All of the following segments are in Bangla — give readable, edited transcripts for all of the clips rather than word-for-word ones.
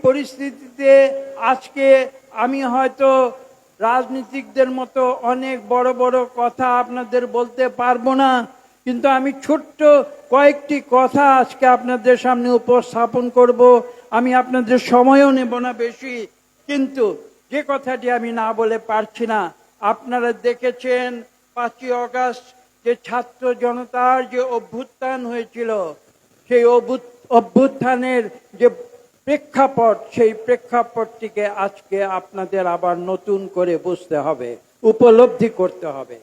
পরিস্থিতিতে আজকে আমি হয়তো রাজনীতিকদের মতো অনেক বড় বড় কথা আপনাদের বলতে পারবো না, কিন্তু আমি ছোট্ট কয়েকটি কথা আজকে আপনাদের সামনে উপস্থাপন করব। আমি আপনাদের সময়ও নেব না বেশি, কিন্তু যে কথাটি আমি না বলে পারছি না। আপনারা দেখেছেন 5ই আগস্ট যে ছাত্র জনতার যে অভ্যুত্থান হয়েছিল, সেই অভ্যুত্থানের যে প্রেক্ষাপট, সেই প্রেক্ষাপটটিকে আজকে আপনাদের আবার নতুন করে বুঝতে হবে, উপলব্ধি করতে হবে।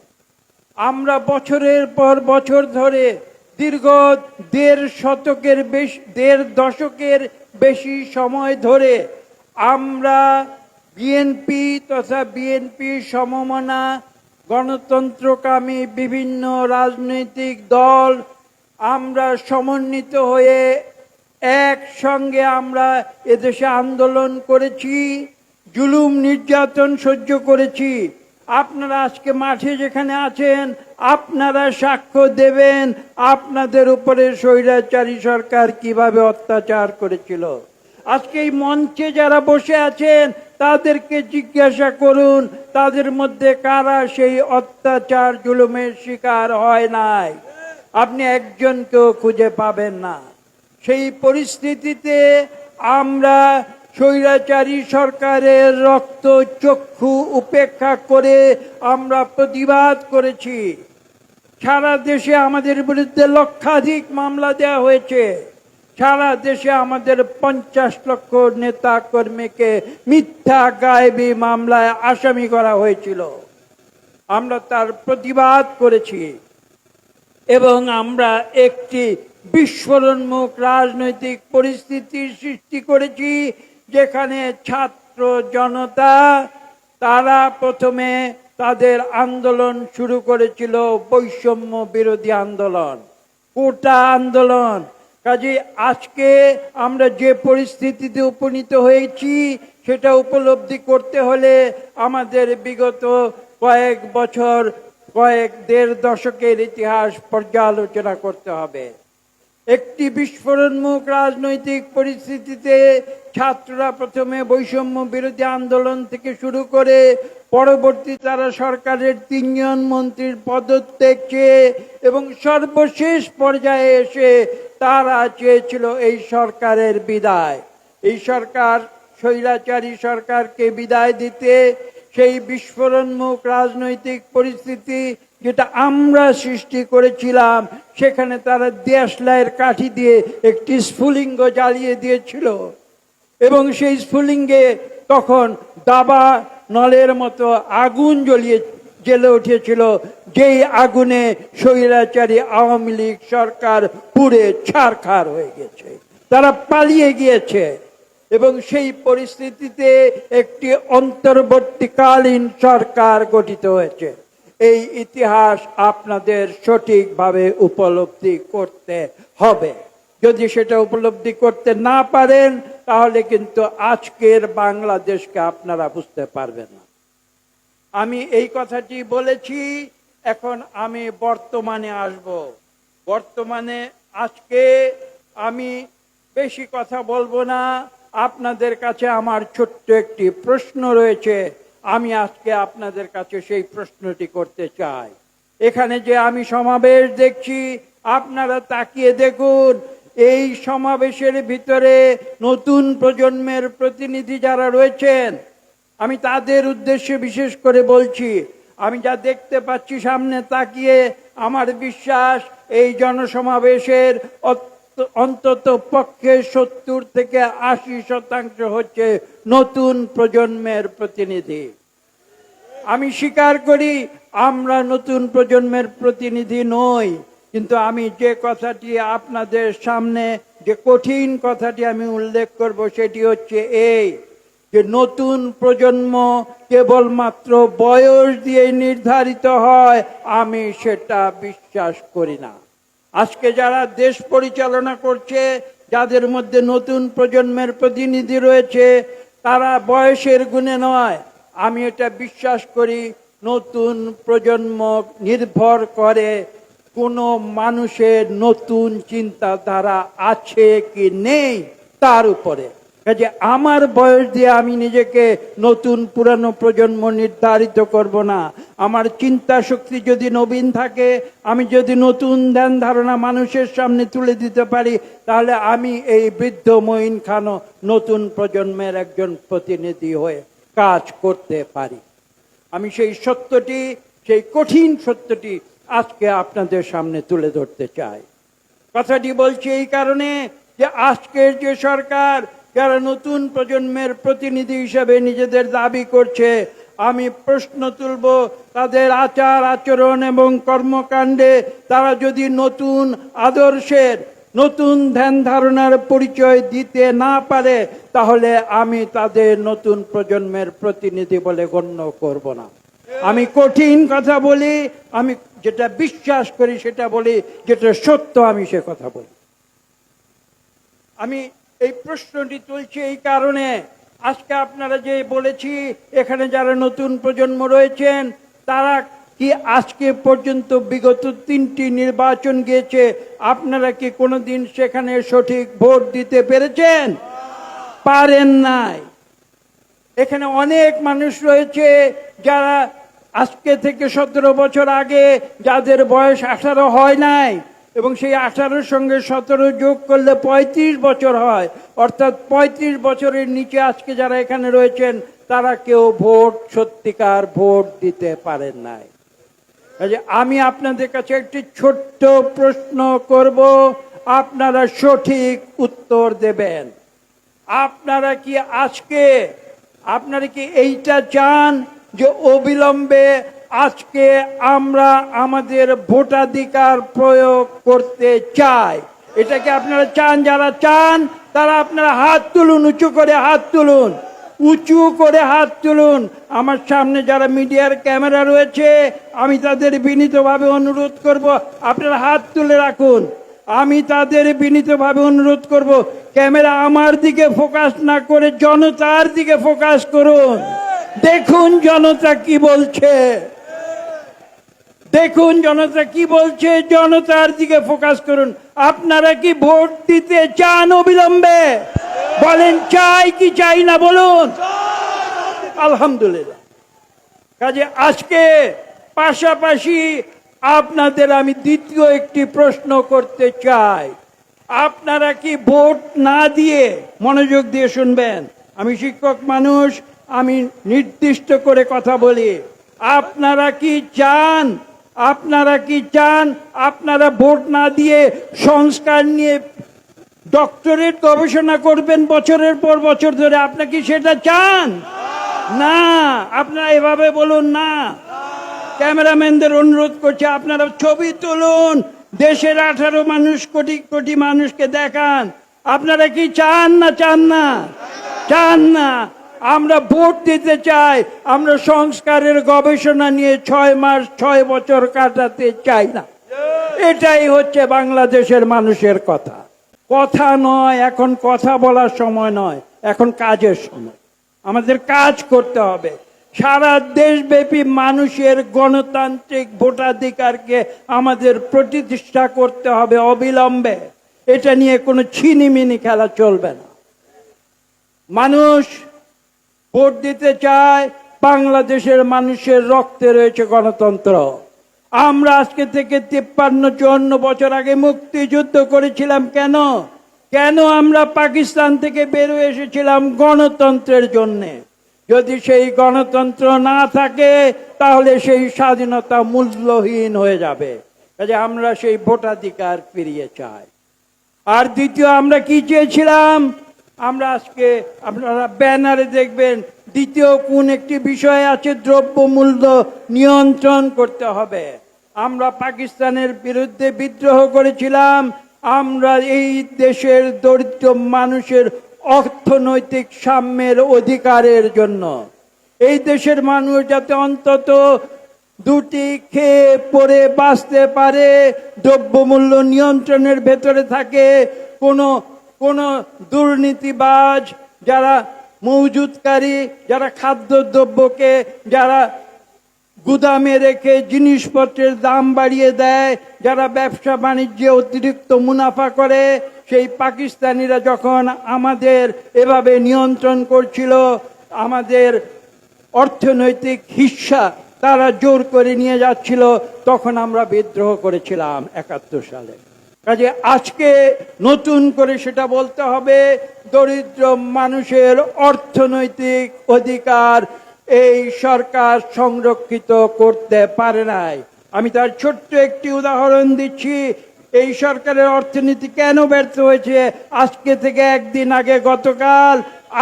আমরা বছরের পর বছর ধরে দীর্ঘ দেড় দশকের বেশি সময় ধরে আমরা বিএনপি তথা বিএনপি সমমনা গণতন্ত্রকামী বিভিন্ন রাজনৈতিক দল আমরা সমন্বিত হয়ে একসঙ্গে আমরা এদেশে আন্দোলন করেছি, জুলুম নির্যাতন সহ্য করেছি। আপনারা আজকে মাঠে যেখানে আছেন, আপনারা সাক্ষ্য দেবেন আপনাদের উপরে স্বৈরাচারী সরকার কিভাবে অত্যাচার করেছিল। আজকে এই মঞ্চে যারা বসে আছেন তাদেরকে জিজ্ঞাসা করুন, তাদের মধ্যে কারা সেই অত্যাচার জুলুমের শিকার হয় নাই? আপনি একজনকেও খুঁজে পাবেন না। সেই পরিস্থিতিতে আমরা স্বৈরাচারী সরকারের রক্তচক্ষু উপেক্ষা করে আমরা প্রতিবাদ করেছি। সারা দেশে আমাদের বিরুদ্ধে লক্ষাধিক মামলা দেওয়া হয়েছে। সারা দেশে আমাদের 50 লক্ষ নেতা কর্মীকে মিথ্যা গায়েবী মামলায় আসামি করা হয়েছিল। আমরা তার প্রতিবাদ করেছি এবং আমরা একটি বিস্ফোরণমুখ রাজনৈতিক পরিস্থিতির সৃষ্টি করেছি, যেখানে ছাত্র জনতা তারা প্রথমে তাদের আন্দোলন শুরু করেছিল বৈষম্য বিরোধী আন্দোলন, কোটা আন্দোলন। কাজে আজকে আমরা যে পরিস্থিতিতে উপনীত হয়েছি সেটা উপলব্ধি করতে হলে আমাদের বিগত কয়েক বছর দেড় দশকের ইতিহাস পর্যালোচনা করতে হবে। একটি বিস্ফোরণমুখ রাজনৈতিক পরিস্থিতিতে ছাত্ররা প্রথমে বৈষম্য বিরোধী আন্দোলন থেকে শুরু করে পরবর্তী তারা সরকারের 3 জন মন্ত্রীর পদত্যাগ চেয়ে এবং সর্বশেষ পর্যায়ে এসে তারা চেয়েছিল এই সরকারের বিদায়। এই সরকার, স্বৈরাচারী সরকারকে বিদায় দিতে সেই বিস্ফোরণমুখ রাজনৈতিক পরিস্থিতি যেটা আমরা সৃষ্টি করেছিলাম, সেখানে তারা দেশলাইয়ের কাঠি দিয়ে একটি স্ফুলিঙ্গ জ্বালিয়ে দিয়েছিল এবং সেই স্ফুলিঙ্গে তখন দাবা নলের মতো আগুন জ্বলে উঠেছিল, যেই আগুনে স্বৈরাচারী আওয়ামী লীগ সরকার পুড়ে ছারখার হয়ে গেছে, তারা পালিয়ে গিয়েছে। এবং সেই পরিস্থিতিতে একটি অন্তর্বর্তীকালীন সরকার গঠিত হয়েছে। এই ইতিহাস আপনাদের সঠিকভাবে উপলব্ধি করতে হবে। যদি সেটা উপলব্ধি করতে না পারেন তাহলে কিন্তু আজকের বাংলাদেশকে আপনারা বুঝতে পারবেন না। আমি এই কথাটি বলেছি, এখন আমি বর্তমানে আসব। বর্তমানে আজকে আমি বেশি কথা বলবো না। আপনাদের কাছে আমার ছোট্ট একটি প্রশ্ন রয়েছে, আমি আজকে আপনাদের কাছে সেই প্রশ্নটি করতে চাই। এখানে যে আমি সমাবেশ দেখছি, আপনারা তাকিয়ে দেখুন, এই সমাবেশের ভিতরে নতুন প্রজন্মের প্রতিনিধি যারা রয়েছেন, আমি তাদের উদ্দেশ্যে বিশেষ করে বলছি। আমি যা দেখতে পাচ্ছি সামনে তাকিয়ে, আমার বিশ্বাস এই জনসমাবেশের অন্তত পক্ষে 70 থেকে 80% হচ্ছে নতুন প্রজন্মের প্রতিনিধি। আমি স্বীকার করি আমরা নতুন প্রজন্মের প্রতিনিধি নই, কিন্তু আমি যে কথাটি আপনাদের সামনে, যে কঠিন কথাটি আমি উল্লেখ করব সেটি হচ্ছে এই, যে নতুন প্রজন্ম কেবলমাত্র বয়স দিয়ে নির্ধারিত হয়, আমি সেটা বিশ্বাস করি না। আজকে যারা দেশ পরিচালনা করছে, যাদের মধ্যে নতুন প্রজন্মের প্রতিনিধি রয়েছে, তারা বয়সের গুণে নয়। আমি এটা বিশ্বাস করি নতুন প্রজন্ম নির্ভর করে কোনো মানুষের নতুন চিন্তাধারা আছে কি নেই তার উপরে। কাজে আমার বয়স দিয়ে আমি নিজেকে নতুন পুরানো প্রজন্ম নির্ধারিত করব না। আমার চিন্তা শক্তি যদি নবীন থাকে, আমি যদি নতুন ধ্যান ধারণা মানুষের সামনে তুলে দিতে পারি, তাহলে আমি এই বৃদ্ধ মঈন খানও নতুন প্রজন্মের একজন প্রতিনিধি হয়ে কাজ করতে পারি। আমি সেই সত্যটি, সেই কঠিন সত্যটি আজকে আপনাদের সামনে তুলে ধরতে চাই। কথাটি বলছি এই কারণে যে আজকের যে সরকার, যারা নতুন প্রজন্মের প্রতিনিধি হিসেবে নিজেদের দাবি করছে, আমি প্রশ্ন তুলব তাদের আচার আচরণ এবং কর্মকাণ্ডে তারা যদি নতুন আদর্শের, নতুন ধ্যান ধারণার পরিচয় দিতে না পারে, তাহলে আমি তাদের নতুন প্রজন্মের প্রতিনিধি বলে গণ্য করব না। আমি কঠিন কথা বলি, আমি যেটা বিশ্বাস করি সেটা বলি, যেটা সত্য আমি সে কথা বলি। আমি এই প্রশ্নটি তুলছি এই কারণে, আজকে আপনারা যে বলেছি এখানে যারা নতুন প্রজন্ম রয়েছেন, তারা কি আজকে পর্যন্ত বিগত 3টি নির্বাচন গিয়েছে, আপনারা কি কোনোদিন সেখানে সঠিক ভোট দিতে পেরেছেন? পারেন নাই। এখানে অনেক মানুষ রয়েছে যারা আজকে থেকে 17 বছর আগে, যাদের বয়স 18 হয় নাই, এবং সেই 18-র সঙ্গে 17 যোগ করলে 35 বছর হয়, অর্থাৎ 35 বছরের নিচে আজকে যারা এখানে রয়েছেন, তারা কেউ ভোট, সত্যিকার ভোট দিতে পারেন নাই। আমি আপনাদের কাছে একটি ছোট্ট প্রশ্ন করব, আপনারা সঠিক উত্তর দেবেন। আপনারা কি আজকে, আপনারা কি এইটা চান যে অবিলম্বে আজকে আমরা আমাদের ভোটাধিকার প্রয়োগ করতে চাই? এটা কি আপনারা চান? যারা চান তারা আপনারা হাত তুলুন, উঁচু করে হাত তুলুন, উঁচু করে হাত তুলুন। আমার সামনে যারা মিডিয়ার ক্যামেরা রয়েছে, আমি তাদের বিনীতভাবে অনুরোধ করব, আপনারা হাত তুলে রাখুন। আমি তাদের বিনীতভাবে অনুরোধ করব, ক্যামেরা আমার দিকে ফোকাস না করে জনতার দিকে ফোকাস করুন। দেখুন জনতা কি বলছে, দেখুন জনতা কি বলছে, জনতার দিকে ফোকাস করুন। আপনারা কি ভোট দিতে চান অবিলম্বে? বলেন চাই কি চাই না বলুন। আলহামদুলিল্লাহ। কাজে আজকে পাশাপাশি আপনাদের আমি দ্বিতীয় একটি প্রশ্ন করতে চাই। আপনারা কি ভোট না দিয়ে, মনোযোগ দিয়ে শুনবেন, আমি শিক্ষক মানুষ, আমি নির্দিষ্ট করে কথা বলি, আপনারা কি চান, আপনারা কি চান আপনারা ভোট না দিয়ে সংস্কার নিয়ে ডক্টরেট গবেষণা করবেন বছরের পর বছর ধরে? আপনারা কি সেটা চান? না। আপনারা এভাবে বলুন না। ক্যামেরাম্যানদের অনুরোধ করছে, আপনারা ছবি তুলুন, দেশের 18 কোটি কোটি মানুষকে দেখান। আপনারা কি চান না চান না? চান না। আমরা ভোট দিতে চাই, আমরা সংস্কারের গবেষণা নিয়ে 6 মাস 6 বছর কাটাতে চাই না। এটাই হচ্ছে বাংলাদেশের মানুষের কথা। কথা নয়, এখন কথা বলার সময় নয়, এখন কাজের সময়। আমাদের কাজ করতে হবে। সারা দেশব্যাপী মানুষের গণতান্ত্রিক ভোটাধিকারকে আমাদের প্রতিষ্ঠা করতে হবে অবিলম্বে। এটা নিয়ে কোনো ছিনিমিনি খেলা চলবে না। মানুষ ভোট দিতে চায়, বাংলাদেশের মানুষের রক্তে রয়েছে গণতন্ত্র। আমরা আজকে থেকে 53-54 বছর আগে মুক্তিযুদ্ধ করেছিলাম। কেন? কেন আমরা পাকিস্তান থেকে বেরিয়ে এসেছিলাম? গণতন্ত্রের জন্যে। যদি সেই গণতন্ত্র না থাকে, তাহলে সেই স্বাধীনতা মূল্যহীন হয়ে যাবে। কাজে আমরা সেই ভোটাধিকার ফিরিয়ে চাই। আর দ্বিতীয়, আমরা কি চেয়েছিলাম? আমরা আজকে আপনারা ব্যানারে দেখবেন, দ্বিতীয় কোন একটি বিষয় আছে, দ্রব্যমূল্য নিয়ন্ত্রণ করতে হবে। আমরা পাকিস্তানের বিরুদ্ধে বিদ্রোহ করেছিলাম, আমরা এই দেশের দরিদ্র মানুষের অর্থনৈতিক সাম্যের অধিকারের জন্য। এই দেশের মানুষ যাতে অন্তত দুটি খেয়ে পরে বাঁচতে পারে, দ্রব্যমূল্য নিয়ন্ত্রণের ভেতরে থাকে, কোনো দুর্নীতিবাজ, যারা মজুতকারী, যারা খাদ্যদ্রব্যকে যারা গুদামে রেখে জিনিসপত্রের দাম বাড়িয়ে দেয়, যারা ব্যবসা বাণিজ্যে অতিরিক্ত মুনাফা করে, সেই পাকিস্তানিরা যখন আমাদের এভাবে নিয়ন্ত্রণ করছিল, আমাদের অর্থনৈতিক হিস্সা তারা জোর করে নিয়ে যাচ্ছিল, তখন আমরা বিদ্রোহ করেছিলাম 71 সালে। কাজে আজকে নতুন করে সেটা বলতে হবে, দরিদ্র মানুষের অর্থনৈতিক অধিকার এই সরকার সংরক্ষিত করতে পারে নাই। আমি তার ছোট্ট একটি উদাহরণ দিচ্ছি। এই সরকারের অর্থনীতি কেন ব্যর্থ হয়েছে? আজকে থেকে একদিন আগে গতকাল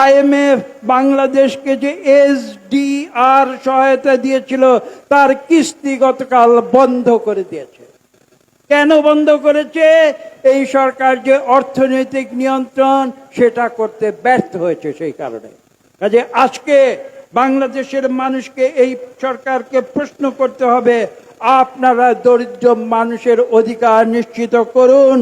IMF বাংলাদেশকে যে SDR সহায়তা দিয়েছিল তার কিস্তি গতকাল বন্ধ করে দিয়েছে। কেন বন্ধ করেছে? এই সরকার যে অর্থনৈতিক নিয়ন্ত্রণ সেটা করতে ব্যর্থ হয়েছে, সেই কারণে। কাজে আজকে বাংলাদেশের মানুষকে, এই সরকারকে প্রশ্ন করতে হবে, আপনারা দরিদ্র মানুষের অধিকার নিশ্চিত করুন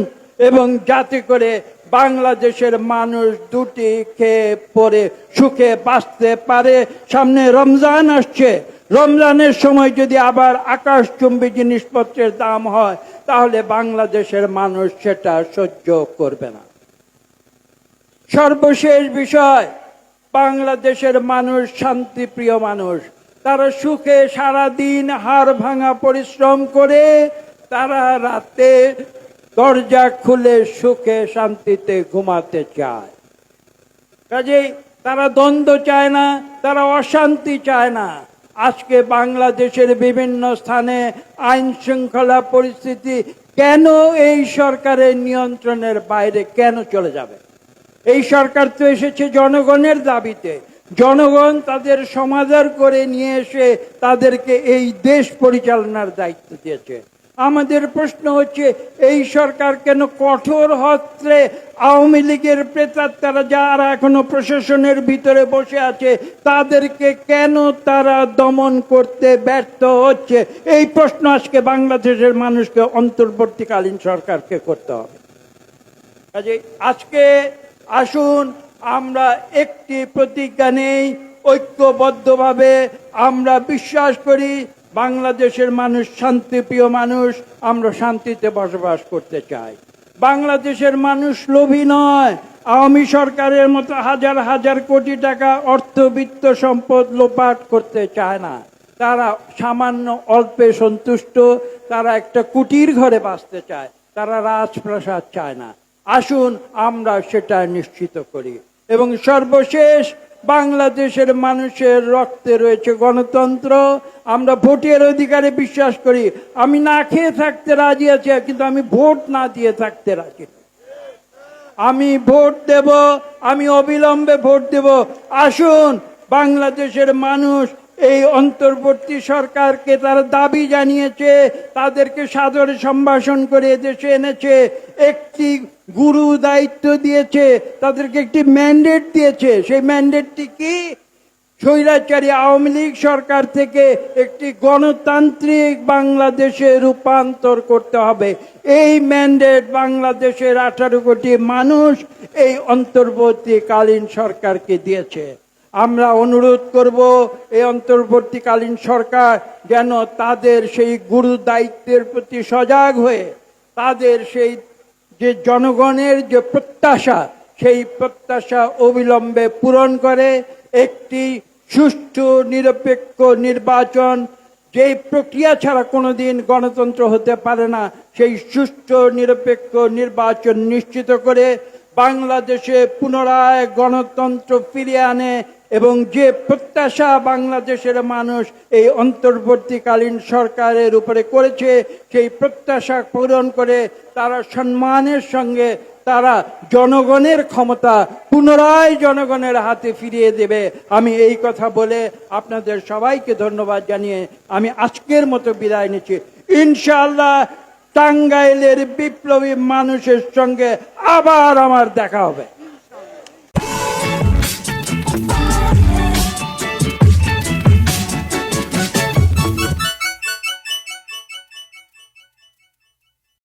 এবং যাতে করে বাংলাদেশের মানুষ দুটি খেয়ে পরে সুখে বাঁচতে পারে। সামনে রমজান আসছে, রমজানের সময় যদি আবার আকাশচুম্বী জিনিসপত্রের দাম হয় তাহলে বাংলাদেশের মানুষ সেটা সহ্য করবে না। সর্বশেষ বিষয়, বাংলাদেশের মানুষ শান্তিপ্রিয় মানুষ। তারা সুখে সারাদিন হাড় ভাঙা পরিশ্রম করে তারা রাতে দরজা খুলে সুখে শান্তিতে ঘুমাতে চায়। কাজেই তারা দ্বন্দ্ব চায় না, তারা অশান্তি চায় না। আজকে বাংলাদেশের বিভিন্ন স্থানে আইন শৃঙ্খলা পরিস্থিতি কেন এই সরকারের নিয়ন্ত্রণের বাইরে কেন চলে যাবে? এই সরকার তো এসেছে জনগণের দাবিতে। জনগণ তাদের সমাদর করে নিয়ে এসে তাদেরকে এই দেশ পরিচালনার দায়িত্ব দিয়েছে। আমাদের প্রশ্ন হচ্ছে, এই সরকার কেন কঠোর হস্তে আওয়ামী লীগের প্রেতাত্মারা যারা এখনো প্রশাসনের ভিতরে বসে আছে তাদেরকে কেন তারা দমন করতে ব্যর্থ হচ্ছে? এই প্রশ্ন আজকে বাংলাদেশের মানুষকে, অন্তর্বর্তীকালীন সরকারকে করতে হবে। কাজে আজকে আসুন আমরা একটি প্রতিজ্ঞা নেই, ঐক্যবদ্ধভাবে আমরা বিশ্বাস করি বাংলাদেশের মানুষ শান্তিপ্রিয় মানুষ, আমরা শান্তিতে বসবাস করতে চাই। বাংলাদেশের মানুষ লোভী নয়। আওয়ামী সরকারের মতো হাজার হাজার কোটি টাকা অর্থবিত্ত সম্পদ লোপাট করতে চায় না। তারা সামান্য অল্পে সন্তুষ্ট, তারা একটা কুটির ঘরে বাঁচতে চায়, তারা রাজপ্রাসাদ চায় না। আসুন আমরা সেটা নিশ্চিত করি। এবং সর্বশেষ, বাংলাদেশের মানুষের রক্তে রয়েছে গণতন্ত্র। আমরা ভোটের অধিকারে বিশ্বাস করি। আমি না খেয়ে থাকতে রাজি আছি, কিন্তু আমি ভোট না দিয়ে থাকতে রাজি। আমি ভোট দেব, আমি অবিলম্বে ভোট দেব। আসুন বাংলাদেশের মানুষ এই অন্তর্বর্তী সরকারকে তারা দাবি জানিয়েছে, তাদেরকে সাদরে সম্ভাষণ করে দেশে এনেছে, একটি গুরু দায়িত্ব দিয়েছে, তাদেরকে একটি ম্যান্ডেট দিয়েছে। সেই ম্যান্ডেটটি কি? স্বৈরাচারী আওয়ামী লীগ সরকার থেকে একটি গণতান্ত্রিক বাংলাদেশে রূপান্তর করতে হবে। এই ম্যান্ডেট বাংলাদেশের 18 কোটি মানুষ এই অন্তর্বর্তীকালীন সরকারকে দিয়েছে। আমরা অনুরোধ করব এই অন্তর্বর্তীকালীন সরকার যেন তাদের সেই গুরু দায়িত্বের প্রতি সজাগ হয়ে তাদের সেই যে জনগণের যে প্রত্যাশা, সেই প্রত্যাশা অবিলম্বে পূরণ করে। একটি সুষ্ঠু নিরপেক্ষ নির্বাচন, যেই প্রক্রিয়া ছাড়া কোনোদিন গণতন্ত্র হতে পারে না, সেই সুষ্ঠু নিরপেক্ষ নির্বাচন নিশ্চিত করে বাংলাদেশে পুনরায় গণতন্ত্র ফিরিয়ে আনে এবং যে প্রত্যাশা বাংলাদেশের মানুষ এই অন্তর্বর্তীকালীন সরকারের উপরে করেছে সেই প্রত্যাশা পূরণ করে তারা সম্মানের সঙ্গে তারা জনগণের ক্ষমতা পুনরায় জনগণের হাতে ফিরিয়ে দেবে। আমি এই কথা বলে আপনাদের সবাইকে ধন্যবাদ জানিয়ে আমি আজকের মতো বিদায় নিচ্ছি। ইনশাআল্লাহ টাঙ্গাইলের বিপ্লবী মানুষের সঙ্গে আবার আমার দেখা হবে।